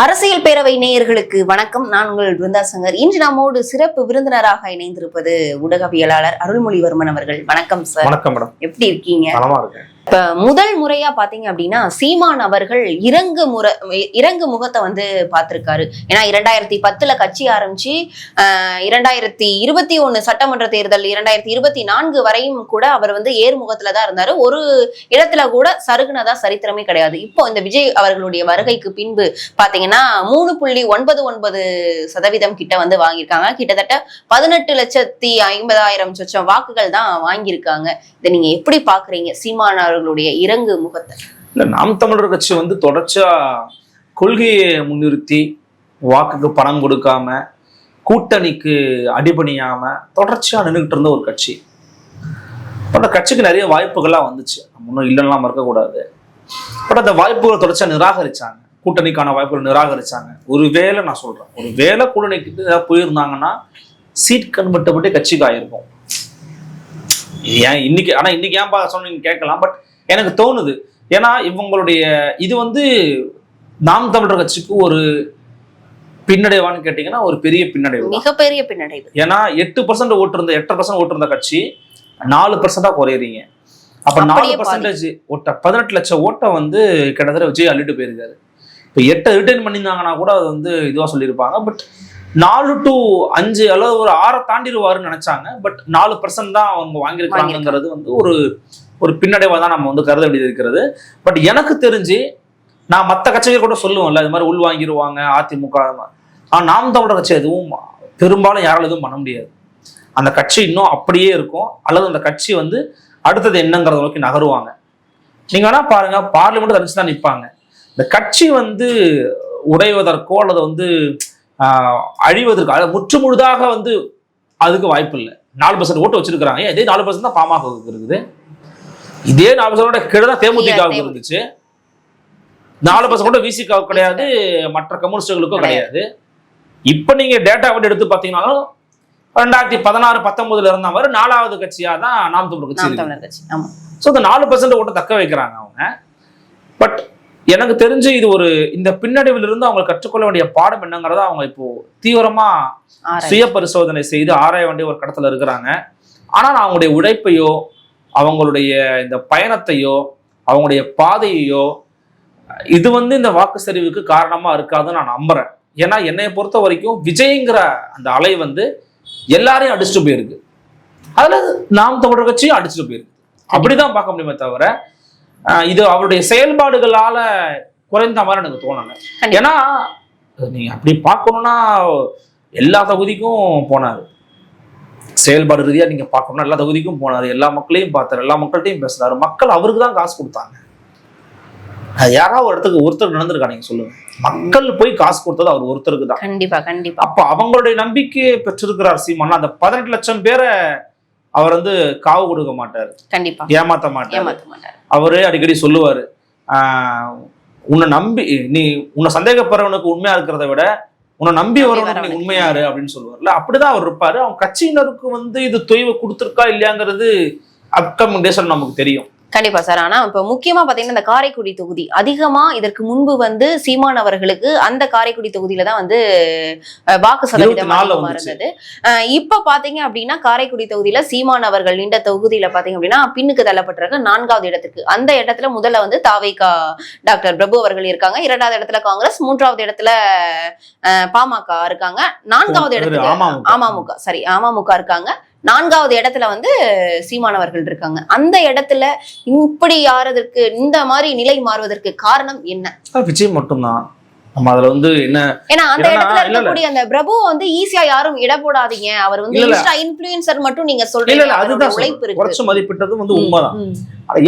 அரசியல் பேரவை நேயர்களுக்கு வணக்கம். நான் உங்கள் பிருந்தா சங்கர். இன்று நம்மோடு சிறப்பு விருந்தினராக இணைந்திருப்பது ஊடகவியலாளர் அருள்மொழிவர்மன் அவர்கள். வணக்கம் சார். வணக்கம் மேடம். எப்படி இருக்கீங்க? நலமா இருக்கேன். இப்ப முதல் முறையா பாத்தீங்க அப்படின்னா சீமான் அவர்கள் இறங்கு முகத்தை வந்து பார்த்திருக்காரு. ஏன்னா 2010 கட்சி ஆரம்பிச்சு 2021 சட்டமன்ற தேர்தல் 2024 வரையும் கூட அவர் வந்து ஏர்முகத்துலதான் இருந்தாரு. ஒரு இடத்துல கூட சருகுனதா சரித்திரமே கிடையாது. இப்போ இந்த விஜய் அவர்களுடைய வருகைக்கு பின்பு பாத்தீங்கன்னா 3.99% கிட்ட வந்து வாங்கியிருக்காங்க. கிட்டத்தட்ட 18,50,000 சொச்சம் வாக்குகள் தான் வாங்கியிருக்காங்க. இதை நீங்க எப்படி பாக்குறீங்க சீமான் அவர்களுடைய இறங்கு முகத்தை? இல்ல, நாம் தமிழர் கட்சி வந்து தொடர்ச்சியா கொள்கையை முன்னிறுத்தி வாக்குக்கு பணம் கொடுக்காம கூட்டணிக்கு அடிபணியாம தொடர்ச்சியா நின்றுகிட்டு இருந்த ஒரு கட்சி. அந்த கட்சிக்கு நிறைய வாய்ப்புகள்லாம் வந்துச்சு, ஒன்றும் இல்லைன்னா மறக்கக்கூடாது. பட் அந்த வாய்ப்புகளை தொடர்ச்சியா நிராகரிச்சாங்க, கூட்டணிக்கான வாய்ப்புகள் நிராகரிச்சாங்க. ஒருவேளை நான் சொல்றேன், ஒருவேளை கூட்டணிக்கு ஏதாவது போயிருந்தாங்கன்னா சீட் கன்வெர்ட்டபிலிட்டி கட்சிக்கு ஆயிருக்கும். ஏன் இன்னைக்கு ஏன் சொன்னீங்க கேட்கலாம். பட் எனக்கு தோணுது, ஏன்னா இவங்களுடைய இது வந்து நாம் தமிழர் கட்சிக்கு ஒரு பின்னடைவான்னு கேட்டீங்கன்னா ஒரு பெரிய பின்னடைவு, மிகப்பெரிய பின்னடைவு. ஏன்னா 8% ஓட்டு இருந்த 8% ஓட்டு இருந்த கட்சி 4% குறையறீங்க. அப்ப 4% ஓட்ட 18 லட்சம் ஓட்டை வந்து கிட்டத்தட்ட விஜய் அள்ளிட்டு போயிருக்காரு. இப்போ 8 ரிட்டர்ன் பண்ணியிருந்தாங்கன்னா கூட அது வந்து இதுவா சொல்லியிருப்பாங்க. பட் 4 to 5 அல்லது ஒரு 6 தாண்டிடுவாருன்னு நினைச்சாங்க. பட் 4% தான் அவங்க வாங்கியிருக்காங்கிறது வந்து ஒரு பின்னடைவா தான் நம்ம வந்து கருத வேண்டியது இருக்கிறது. பட் எனக்கு தெரிஞ்சு நான் மற்ற கட்சிகள் கூட சொல்லுவோம்ல, இது மாதிரி உள் வாங்கிடுவாங்க அதிமுக. ஆனால் நாம் தமிழர் கட்சி எதுவும் பெரும்பாலும் யாராலும் எதுவும் பண்ண முடியாது. அந்த கட்சி இன்னும் அப்படியே இருக்கும், அல்லது அந்த கட்சி வந்து அடுத்தது என்னங்கிறத நோக்கி நகருவாங்க. நீங்க வேணா பாருங்க, பார்லிமெண்ட் தனிச்சு தான் நிற்பாங்க. இந்த கட்சி வந்து உடைவதற்கோ அல்லது வந்து அழிவதற்கு, அதாவது முற்று முழுதாக வந்து அதுக்கு வாய்ப்பு இல்லை. 4% ஓட்டு வச்சிருக்கிறாங்க. இதே 4% தான் பாமக இருக்குது. இதே 4% கீழே தான் தேமுதிக இருந்துச்சு. 4% கூட விசிக கிடையாது, மற்ற கம்யூனிஸ்டுகளுக்கும் கிடையாது. இப்ப நீங்க டேட்டா வந்து எடுத்து பாத்தீங்கன்னாலும் 2016-19 இருந்த மாதிரி 4வது கட்சியா தான் நாம் தமிழர் கட்சி. ஸோ இந்த 4% ஓட்டை தக்க வைக்கிறாங்க அவங்க. பட் எனக்கு தெரிஞ்சு இது இந்த பின்னடைவில் இருந்து அவங்க கற்றுக்கொள்ள வேண்டிய பாடம் என்னங்கிறத அவங்க இப்போ தீவிரமா சுய பரிசோதனை செய்து ஆராய வேண்டிய ஒரு கடத்துல இருக்கிறாங்க. ஆனால் அவங்களுடைய உழைப்பையோ அவங்களுடைய இந்த பயணத்தையோ அவங்களுடைய பாதையையோ இது வந்து இந்த வாக்கு சரிவுக்கு காரணமா இருக்காதுன்னு நான் நம்புறேன். ஏன்னா என்னை பொறுத்த வரைக்கும் விஜய்ங்கிற அந்த அலை வந்து எல்லாரையும் அடிச்சுட்டு போயிருக்கு, அதுல நாம் தமிழர் கட்சியும் அடிச்சுட்டு போயிருக்கு. அப்படிதான் பார்க்க முடியுமே தவிர இது அவருடைய செயல்பாடுகளால குறைந்த மாதிரி எனக்கு தோணல. ஏன்னா நீங்க அப்படி பார்க்கணும்னா எல்லா தொகுதிக்கும் போனாரு, செயல்பாடு ரீதியா நீங்க பார்க்கணும்னா எல்லா தொகுதிக்கும் போனாரு, எல்லா மக்களையும் பார்த்தாரு, எல்லா மக்கள்கிட்டையும் பேசுறாரு. மக்கள் அவருக்கு தான் காசு கொடுத்தாங்க. அது யாராவது ஒரு இடத்துக்கு ஒருத்தர் நடந்திருக்கா நீங்க சொல்லுங்க? மக்கள் போய் காசு கொடுத்தது அவர் ஒருத்தருக்கு தான். கண்டிப்பா கண்டிப்பா. அப்ப அவங்களுடைய நம்பிக்கையை பெற்றிருக்கிறார் சீமான். அந்த 18 லட்சம் பேரை அவர் வந்து காவு கொடுக்க மாட்டாரு, கண்டிப்பா ஏமாத்த மாட்டாரு. அவரே அடிக்கடி சொல்லுவாரு, உன்னை நம்பி உன்னை சந்தேகப்படுறவனுக்கு உண்மையா இருக்கிறத விட உன்னை நம்பி வரவனுக்கு நீ உண்மையாரு அப்படின்னு சொல்லுவார்ல. அப்படிதான் அவர் இருப்பாரு. அவங்க கட்சியினருக்கு வந்து இது தொய்வு கொடுத்துருக்கா இல்லையாங்கிறது அப்கமிங் டேஸ்ல நமக்கு தெரியும். கண்டிப்பா சார். ஆனா இப்ப முக்கியமா பாத்தீங்கன்னா இந்த காரைக்குடி தொகுதி அதிகமா இதற்கு முன்பு வந்து சீமான் அவர்களுக்கு அந்த காரைக்குடி தொகுதியில தான் வந்து வாக்கு சதவீதம் இருந்தது. இப்ப பாத்தீங்க அப்படின்னா காரைக்குடி தொகுதியில சீமான் அவர்கள் நின்ற தொகுதியில பாத்தீங்க அப்படின்னா பின்னுக்கு தள்ளப்பட்டிருக்க 4வது இடத்துக்கு. அந்த இடத்துல முதல்ல வந்து தாவேகா டாக்டர் பிரபு அவர்கள் இருக்காங்க, 2வது இடத்துல காங்கிரஸ், 3வது இடத்துல பாமக இருக்காங்க, 4வது இடத்துல அமமுக இருக்காங்க, 4வது இடத்துல வந்து சீமானவர்கள் இருக்காங்க. அந்த இடத்துல இப்படி யாரதற்கு இந்த மாதிரி நிலை மாறுவதற்கு காரணம் என்ன? விஜய் மட்டும்தான். நம்ம அதுல வந்து என்ன, ஏன்னா அந்த இடத்துல இருக்கக்கூடிய அந்த பிரபு வந்து ஈஸியா யாரும் இட போடாதீங்க, அவர் வந்து இன்ஸ்டா இன்ஃப்ளூயன்சர் மட்டும் நீங்க சொல்றீங்க. அதுதான் உழைப்பு இருக்கு, குறைச்சு மதிப்பிட்டது வந்து உண்மைதான்.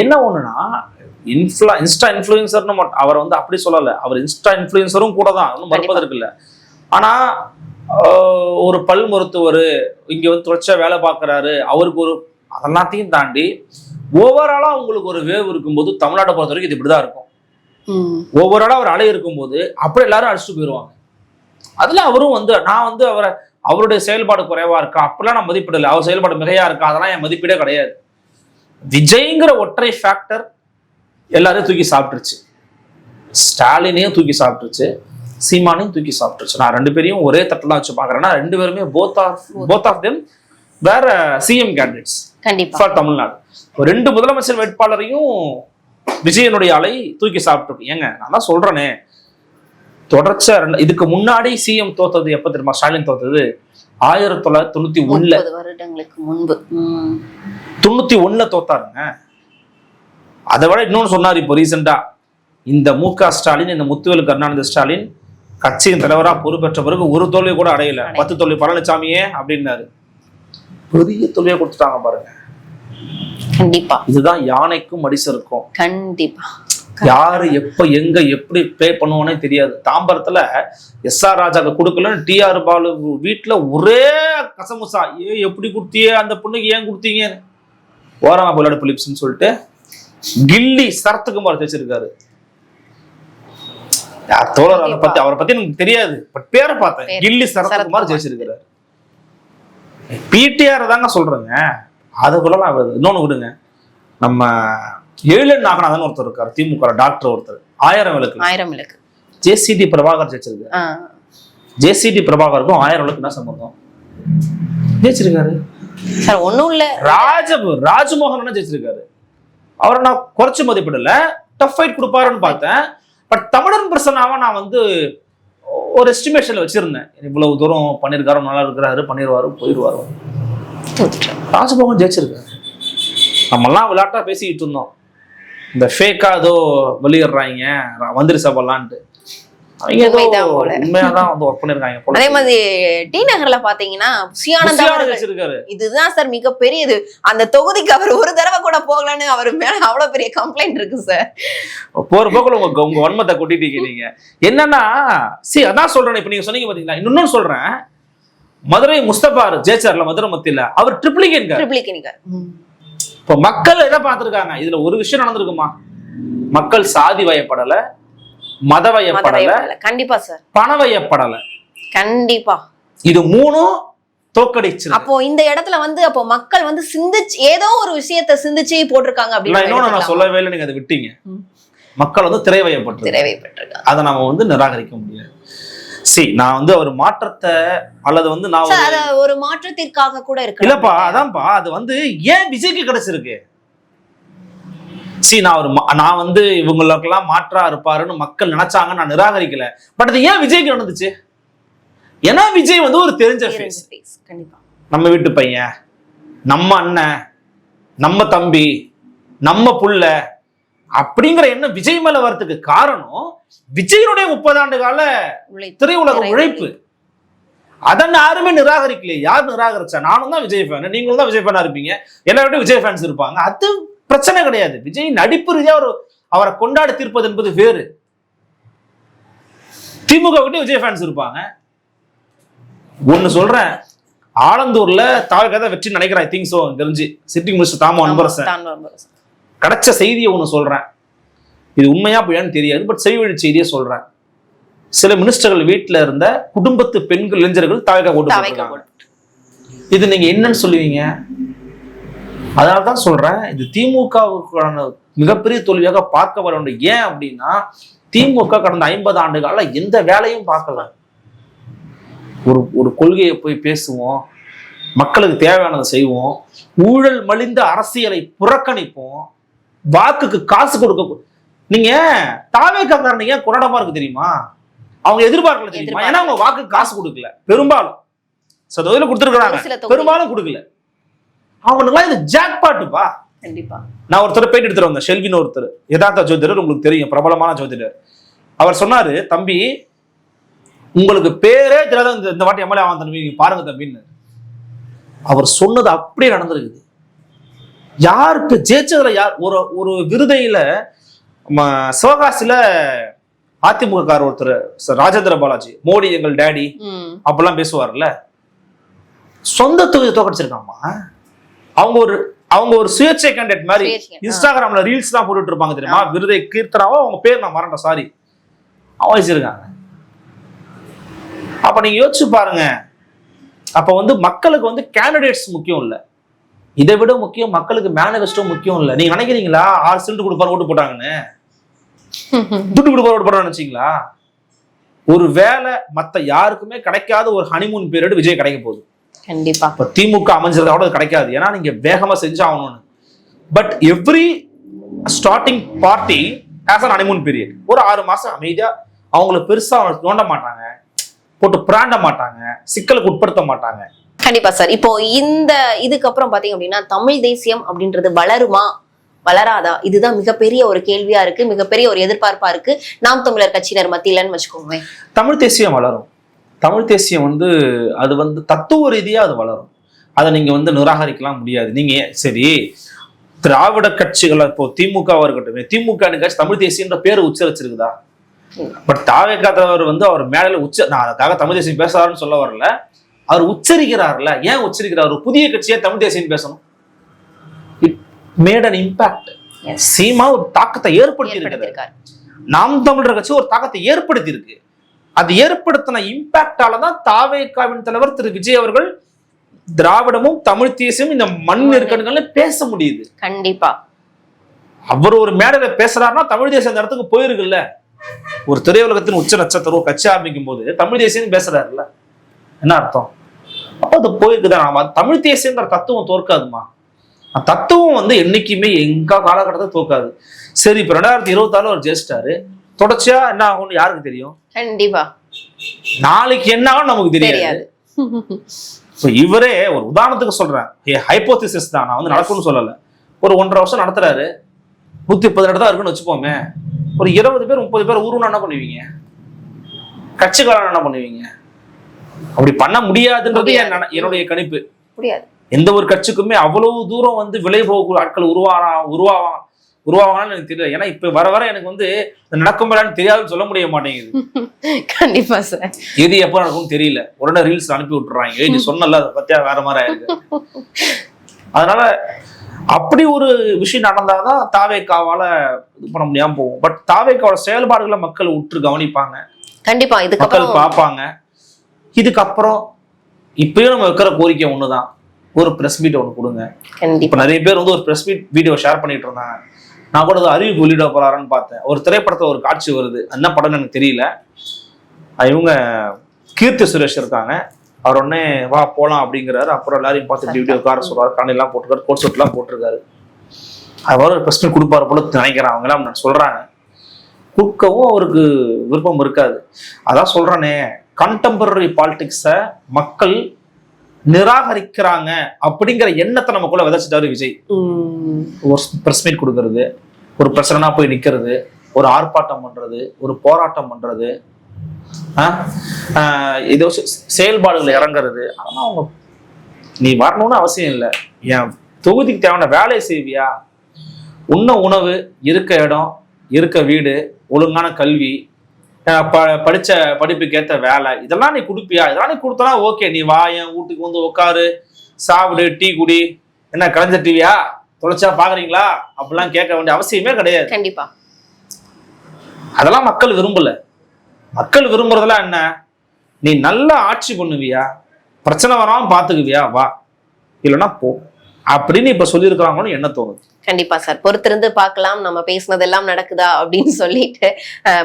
என்ன ஒண்ணுன்னா இன்ஸ்டா இன்ஃப்ளூயன்சர்னு அவர் வந்து அப்படி சொல்லல, அவர் இன்ஸ்டா இன்ஃப்ளூயன்சரும் கூட தான், ஒன்றும் மறுப்பதற்கு இல்லை. ஆனா ஒரு பல் மருத்துவர் இங்க வந்து தொடர்ச்சியா வேலை பார்க்கறாரு, அவருக்கு அதெல்லாத்தையும் தாண்டி ஓவராலா உங்களுக்கு ஒரு வேவ் இருக்கும்போது தமிழ்நாட்டை பொறுத்த வரைக்கும் இது இப்படிதான் இருக்கும். ஓவராலா ஒரு அலை இருக்கும்போது அப்படி எல்லாரும் அடிச்சுட்டு போயிடுவாங்க. அதுல அவரும் வந்து நான் வந்து அவருடைய செயல்பாடு குறைவா இருக்கா அப்படிலாம் நான் மதிப்பிடல, அவர் செயல்பாடு மிகையா இருக்கா அதெல்லாம் என் மதிப்பீடே கிடையாது. விஜய்ங்கிற ஒற்றை ஃபேக்டர் எல்லாரையும் தூக்கி சாப்பிட்டுருச்சு, ஸ்டாலினையும் தூக்கி சாப்பிட்டுருச்சு, சீமானையும் தூக்கி சாப்பிட்டுருச்சு. நான் ரெண்டு பேரையும் ஒரே தட்டில் தான் வச்சு பாக்குறேன்னா ரெண்டு பேருமே போத் ஆஃப் தெம் வேற சிஎம் கேண்டிடேட்ஸ் ஃபார் தமிழ்நாடு. ரெண்டு முதலமைச்சர் வேட்பாளரையும் விஜயனுடைய அலை தூக்கி சாப்பிட்டு. ஏங்க நான் தான் சொல்றேனே, தொடர்ச்சியா இதுக்கு முன்னாடி சிஎம் தோத்தது எப்ப தெரியுமா? ஸ்டாலின் தோத்தது 1991 வருடங்களுக்கு முன்பு. 91 தோத்தாருங்க. அதை விட இன்னொன்னு சொன்னார் இப்போ ரீசெண்டா, இந்த மு.க. ஸ்டாலின், இந்த முத்துவேலு கருணாநிதி ஸ்டாலின் கட்சியின் தலைவரா பொறுப்பேற்ற பிறகு ஒரு தோல்வி கூட அடையல, 10 தோல்வி பழனிசாமியே அப்படின்னாரு. பெரிய தோல்வியா கொடுத்துட்டாங்க பாருங்க. கண்டிப்பா இதுதான் யானைக்கும் மடிசருக்கும். கண்டிப்பா யாரு எப்ப எங்க எப்படி ப்ளே பண்ணுவோன்னே தெரியாது. தாம்பரத்துல எஸ்.ஆர். ராஜாக்கு கொடுக்கலன்னு டி.ஆர். பாலு வீட்டுல ஒரே கசமுசா, எப்படி கொடுத்தியே அந்த பொண்ணுக்கு, ஏன் கொடுத்தீங்க, ஓரமா போலாடு பிலிப்ஸ்ன்னு சொல்லிட்டு கில்லி சரத்குமார் வச்சிருக்காரு. தோழர் அவரை பத்தி எனக்கு தெரியாது, பட் பேரை பார்த்தேன், கில்லி சரத்குமார் ஜெயிச்சிருக்கிறாரு. பிடிஆர் தாங்க சொல்றேங்க. அதுக்குள்ள இன்னொன்னு விடுங்க, நம்ம ஏழன் நாகநாதன் ஒருத்தர் இருக்காரு, திமுக டாக்டர் ஒருத்தர், 1000 விளக்கு ஜேசிடி பிரபாகர் ஜெயிச்சிருக்காரு. ஜேசிடி பிரபாகருக்கும் 1000 விளக்கு என்ன சம்பந்தம்? ஜெயிச்சிருக்காரு. ஒண்ணும் இல்ல, ராஜ்மோகன் ஜெயிச்சிருக்காரு. அவரை நான் குறைச்சு மதிப்பிடல, டஃப் ஃபைட் கொடுப்பாருன்னு பார்த்தேன். பட் தமிழன் பிரசனாவா நான் வந்து ஒரு எஸ்டிமேஷன்ல வச்சிருந்தேன். இவ்வளவு தூரம் பண்ணிருக்காரு, நல்லா இருக்கிறாரு, பண்ணிடுவாரு, போயிடுவாரு. ராஜ்மோகன் ஜெயிச்சிருக்காரு. நம்மெல்லாம் விளையாட்டா பேசிக்கிட்டு இருந்தோம், இந்த ஃபேக்கா ஏதோ வெளியிடுறாங்க மந்திரி சபைலான்ட்டு. உண்மையாதான் வந்து ஒர்க் பண்ணிருக்காங்க. அதே மாதிரி டி நகர்ல பாத்தீங்கன்னா இதுதான் சார் மிகப்பெரியது. அந்த தொகுதிக்கு அவர் ஒரு தடவை கூட போகலன்னு அவர் மேல அவ்வளவு பெரிய கம்ப்ளைண்ட் இருக்கு சார். போற போக்குல உங்க வன்மத்தை கொட்டிட்டீங்க நீங்க. என்னன்னா அதான் சொல்றேன், இப்ப நீங்க சொன்னீங்க பாத்தீங்களா, இன்னொன்னு சொல்றேன், மதுரை முஸ்தபா ஜெயிச்சார்ல மதுரை மத்தியில, அவர் ட்ரிப்ளிகேன். இப்ப மக்கள் எதை பார்த்திருக்காங்க, இதுல ஒரு விஷயம் நடந்திருக்குமா? மக்கள் சாதி வயப்படல, மத வயப்படல, கண்டிப்பா சார், பண வயப்படல, கண்டிப்பா. இது மூணும் தோக்கடிச்சு. அப்போ இந்த இடத்துல வந்து அப்போ மக்கள் வந்து சிந்திச்சு ஏதோ ஒரு விஷயத்தை சிந்திச்சு போட்டிருக்காங்க அப்படின்னு இன்னொன்னு நான் சொல்லவே இல்லை, நீங்க அதை விட்டீங்க. மக்கள் வந்து திரைவயப்பட்டிருக்காங்க, அதை நம்ம வந்து நிராகரிக்க முடியாது. நான் வந்து ஒரு மாற்றத்தை அல்லது வந்து நான் ஒரு மாற்றத்திற்காக கூட இருக்கு இல்லப்பா. அதான்ப்பா, அது வந்து ஏன் விஜய்க்கு கிடைச்சிருக்கு? நான் வந்து இவங்களுக்கெல்லாம் மாற்றா இருப்பாருன்னு மக்கள் நினைச்சாங்க, நான் நிராகரிக்கல. பட் அது ஏன் விஜய்க்கு நடந்துச்சு? ஏன்னா விஜய் வந்து ஒரு தெரிஞ்ச ஃபேஸ். நம்ம வீட்டு பையன், நம்ம அண்ணன், நம்ம தம்பி, நம்ம புள்ள அப்படிங்கிற எண்ணம் விஜய் மேல வரதுக்கு காரணம் விஜயனுடைய 30 ஆண்டு கால திரையுலக உழைப்பு. அதன் யாருமே நிராகரிக்கலையே. யார் நிராகரிச்சா? நானும் தான் விஜய் ஃபேன், நீங்களும் தான் விஜய் ஃபேனா இருப்பீங்க, எல்லாரும் விஜய் ஃபேன்ஸ் இருப்பாங்க. அது பிரச்சனை கிடையாது. விஜய் நடிப்பு ரீதியா அவரை கொண்டாடி தீர்ப்பது என்பது வேறு. திமுக கிட்டே விஜய் ஃபேன்ஸ் இருப்பாங்க. ஒன்னு சொல்றேன், ஆலந்தூர்ல தாவகதை வெற்றி நினைக்கிறேன், ஐ திங்க் சோ, தெரிஞ்சு சிட்டிங் மினிஸ்டர் தாமோ அன்பரசன் கிடைச்ச செய்தியை ஒண்ணு சொல்றேன். இது உண்மையா போயான்னு தெரியாது, பட் செய்வழி செய்தியை சொல்றேன். சில மினிஸ்டர்கள் வீட்டுல இருந்த குடும்பத்து பெண்கள், இளைஞர்கள் தாவக ஓட்டு. இது நீங்க என்னன்னு சொல்லுவீங்க? அதனால்தான் சொல்றேன், இது திமுகவுக்கான மிகப்பெரிய தோல்வியாக பார்க்க வர வேண்டும். ஏன் அப்படின்னா, திமுக கடந்த 50 ஆண்டு கால எந்த வேலையும் பார்க்கல. ஒரு கொள்கையை போய் பேசுவோம், மக்களுக்கு தேவையானதை செய்வோம், ஊழல் மலிந்த அரசியலை புறக்கணிப்போம், வாக்குக்கு காசு கொடுக்க. நீங்க தாவேக்காரங்க ஏன் கொண்டாடமா இருக்கு தெரியுமா? அவங்க எதிர்பார்க்கல தெரியுமா? ஏன்னா அவங்க வாக்குக்கு காசு கொடுக்கல. பெரும்பாலும் தொகுதியில கொடுத்துருக்காங்க, பெரும்பாலும் கொடுக்கல. அவனுக்குலாம் இது ஜாக்பாட்டுப்பா. கண்டிப்பா. நான் ஒருத்தர் பேட்டி எடுத்துட்டு வந்தேன், ஷெல்வின் ஒருத்தர், யதார்த்த ஜோதிடர், உங்களுக்கு தெரியும், பிரபலமான ஜோதிடர். அவர் சொன்னாரு, தம்பி உங்களுக்கு பேரே தெரியாத இந்த வாட்டி எம்எல்ஏ ஆவான் தம்பி, பாருங்க தம்பின்னு. அவர் சொன்னது அப்படியே நடந்திருக்குது. யாருக்கு ஜெயிச்சதுல யார்? ஒரு விருதையில சிவகாசியில அதிமுக ஒருத்தர் ராஜேந்திர பாலாஜி, மோடி எங்கள் டேடி அப்பெல்லாம் பேசுவார்ல, சொந்த தொகுதி தோக்கடிச்சிருக்காமா. அவங்க ஒரு சுயேட்சை கேண்டிடேட் மாதிரி இன்ஸ்டாகிராம்ல ரீல்ஸ் தான் போட்டுட்டு இருப்பாங்க தெரியுமா? விருதை கீர்த்தனாவோ அவங்க பேர் நான் மறந்தேன், சாரி, அவன் வச்சிருக்காங்க. அப்ப நீங்க யோசிச்சு பாருங்க. அப்ப வந்து மக்களுக்கு வந்து கேண்டிடேட்ஸ் முக்கியம் இல்ல, இதை விட முக்கியம் மக்களுக்கு மேனிஃபெஸ்டோ முக்கியம் இல்ல. நீங்க நினைக்கிறீங்களா 6 சிலிண்டர் கொடுப்பாரு ஓட்டு போட்டாங்கன்னு, துட்டு கொடுப்பாரு ஓட்டு போட்டான்னு நினைச்சீங்களா? ஒரு வேலை மத்த யாருக்குமே கிடைக்காத ஒரு ஹனிமூன் பீரியட் விஜய் கிடைக்க போகுது. கண்டிப்பா. இப்ப திமுக அமைஞ்சிருந்தா கூட கிடைக்காது, ஏன்னா நீங்க வேகமா செஞ்சாகணும்னு. But every starting party has an honeymoon period. ஒரு 6 மாசம் அமைதியா அவங்களை பெருசா நோண்ட மாட்டாங்க, போட்டு பிராண்ட மாட்டாங்க, சிக்கலுக்கு உட்படுத்த மாட்டாங்க. கண்டிப்பா சார். இப்போ இந்த இதுக்கப்புறம் பாத்தீங்க அப்படின்னா தமிழ் தேசியம் அப்படின்றது வளருமா வளராதா, இதுதான் மிகப்பெரிய ஒரு கேள்வியா இருக்கு, மிகப்பெரிய ஒரு எதிர்பார்ப்பா இருக்கு நாம் தமிழர் கட்சியினர் மத்தியிலன்னு வச்சுக்கோங்க. தமிழ் தேசியம் வளரும். தமிழ் தேசியம் அது தத்துவ ரீதியா அது வளரும். அதை நீங்க நிராகரிக்கலாம் முடியாது. நீங்க சரி திராவிட கட்சிகள் இப்போ திமுகவா இருக்கட்டும், திமுக கட்சி தமிழ் தேசியன்ற பேரை உச்சரிச்சிருக்குதா? பட் தாவேகா தலைவர் அவர் மேடையில நான் அதுக்காக தமிழ் தேசியம் பேசுறாருன்னு சொல்ல வரல, அவர் உச்சரிக்கிறார்ல. ஏன் உச்சரிக்கிறார்? ஒரு புதிய கட்சியா தமிழ் தேசியம் பேசணும். It made an impact. Seema ஒரு தாக்கத்தை ஏற்படுத்தி இருக்காரு. நாம் தமிழர் கட்சி ஒரு தாக்கத்தை ஏற்படுத்தி இருக்கு. அது ஏற்படுத்தின இம்பாக்டாலதான் தாவேகாவின் தலைவர் திரு விஜய் அவர்கள் திராவிடமும் தமிழ் தேசியமும் இந்த மண் இருக்கணுங்கள்ல பேச முடியுது. கண்டிப்பா. அவர் ஒரு மேடையில பேசுறாருன்னா தமிழ் தேசியம் அந்த இடத்துக்கு போயிருக்குல்ல. ஒரு திரையுலகத்தின் உச்ச நட்சத்திரம் கட்சி ஆரம்பிக்கும் போது தமிழ் தேசியம் பேசுறாருல்ல, என்ன அர்த்தம்? அப்ப அது போயிருக்குதான். தமிழ் தேசியங்கிற தத்துவம் தோற்காதுமா. தத்துவம் என்னைக்குமே எங்க காலகட்டத்தை தோற்காது. சரி, இப்ப 2026 அவர் ஜெயிச்சிட்டாரு, தொடர்ச்சியா என்ன ஆகும்னு யாருக்கு தெரியும்? கண்டிப்பா நாளைக்கு என்ன ஆகும் நமக்கு தெரியாது. இவரே ஒரு உதாரணத்துக்கு சொல்றேன், ஹைப்போதிசிஸ் தான், நான் நடக்கும்னு சொல்லல. ஒரு 1.5 வருஷம் நடத்துறாரு, 130 தான் இருக்குன்னு வச்சுப்போமே. ஒரு 20 பேர் 30 பேர் ஊருன்னு என்ன பண்ணுவீங்க? கட்சிக்காரன் என்ன பண்ணுவீங்க? அப்படி பண்ண முடியாதுன்றது என்னுடைய கணிப்பு. முடியாது. எந்த ஒரு கட்சிக்குமே அவ்வளவு தூரம் விலை போகக்கூடிய ஆட்கள் உருவாவான்னு எனக்கு தெரியல. ஏன்னா இப்ப வர வர எனக்கு நடக்கும் தெரியாதுன்னு சொல்ல முடிய மாட்டேங்குது. கண்டிப்பா சார். எது எப்ப நடக்கும்னு தெரியல. உடனே ரீல்ஸ் அனுப்பி விட்டுறாங்க, நீ சொன்னல அதை பத்தியா வேற மாதிரி ஆயிருக்கு. அதனால அப்படி ஒரு விஷயம் நடந்தாதான் தாவேகாவால இது பண்ண முடியாம போகும். பட் தாவேகாவோட செயல்பாடுகளை மக்கள் உற்று கவனிப்பாங்க. கண்டிப்பா. இதுக்கு மக்கள் பார்ப்பாங்க. இதுக்கப்புறம் இப்பயும் நம்ம வைக்கிற கோரிக்கை ஒண்ணுதான், ஒரு பிரஸ் மீட் ஒண்ணு கொடுங்க. இப்ப நிறைய பேர் ஒரு பிரஸ் மீட் வீடியோ ஷேர் பண்ணிட்டு இருந்தாங்க. நான் கூட அறிவிப்பு வெளியிட போறாருன்னு பார்த்தேன். ஒரு திரைப்படத்துல ஒரு காட்சி வருது, என்ன படம்னு எனக்கு தெரியல. இவங்க கீர்த்தி சுரேஷ் இருக்காங்க, அவர் உடனே வா போலாம் அப்படிங்கிறாரு. அப்புறம் எல்லாரையும் பார்த்துட்டு வீடியோ கார சொல்றாரு, கண்ணெல்லாம் போட்டிருக்காரு, கோட் சூட் எல்லாம் போட்டிருக்காரு. அவர் ஒரு பிரஸ் மீட் கொடுப்பாரு போல நினைக்கிறேன். அவங்க எல்லாம் சொல்றாங்க, கொடுக்கவும் அவருக்கு விருப்பம் இருக்காது. அதான் சொல்றேனே, கண்டெம்பரரி பாலிடிக்ஸ மக்கள் நிராகரிக்கிறாங்க அப்படிங்கிற எண்ணத்தை நமக்குள்ள விதைச்சிட்டாரு விஜய். ஒரு பிரஸ் மீட் கொடுக்கறது, ஒரு பிரச்சனைனா போய் நிக்கிறது, ஒரு ஆர்ப்பாட்டம் பண்றது, ஒரு போராட்டம் பண்றது, ஏதோ செயல்பாடுகளை இறங்குறது. அதெல்லாம் அவங்க நீ வரணும்னு அவசியம் இல்லை. என் தொகுதிக்கு தேவையான வேலையை செய்வியா? உண்ண உணவு, இருக்க இடம், இருக்க வீடு, ஒழுங்கான கல்வி, படிச்ச படிப்புக்கு ஏற்ற வேலை, இதெல்லாம் நீ கொடுப்பியா? இதெல்லாம் நீ கொடுத்தனா ஓகே, நீ வா என் வீட்டுக்கு உட்காரு, சாப்பிடு, டீ குடி. என்ன கலைஞர் டிவியா தொலைச்சா பாக்குறீங்களா? அப்படிலாம் கேட்க வேண்டிய அவசியமே கிடையாது. கண்டிப்பா. அதெல்லாம் மக்கள் விரும்பல. மக்கள் விரும்புறதெல்லாம் என்ன? நீ நல்ல ஆட்சி பண்ணுவியா, பிரச்சனை வராம பாத்துக்குவியா, வா, இல்லைன்னா போ அப்படின்னு இப்ப சொல்லியிருக்கிறாங்கன்னு என்ன தோணுது. கண்டிப்பா சார், பொறுத்திருந்து பார்க்கலாம் நம்ம பேசினதெல்லாம் நடக்குதா அப்படின்னு சொல்லிட்டு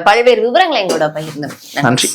பல்வேறு விவரங்களை எங்களோட பகிர்ந்தோம். நன்றி.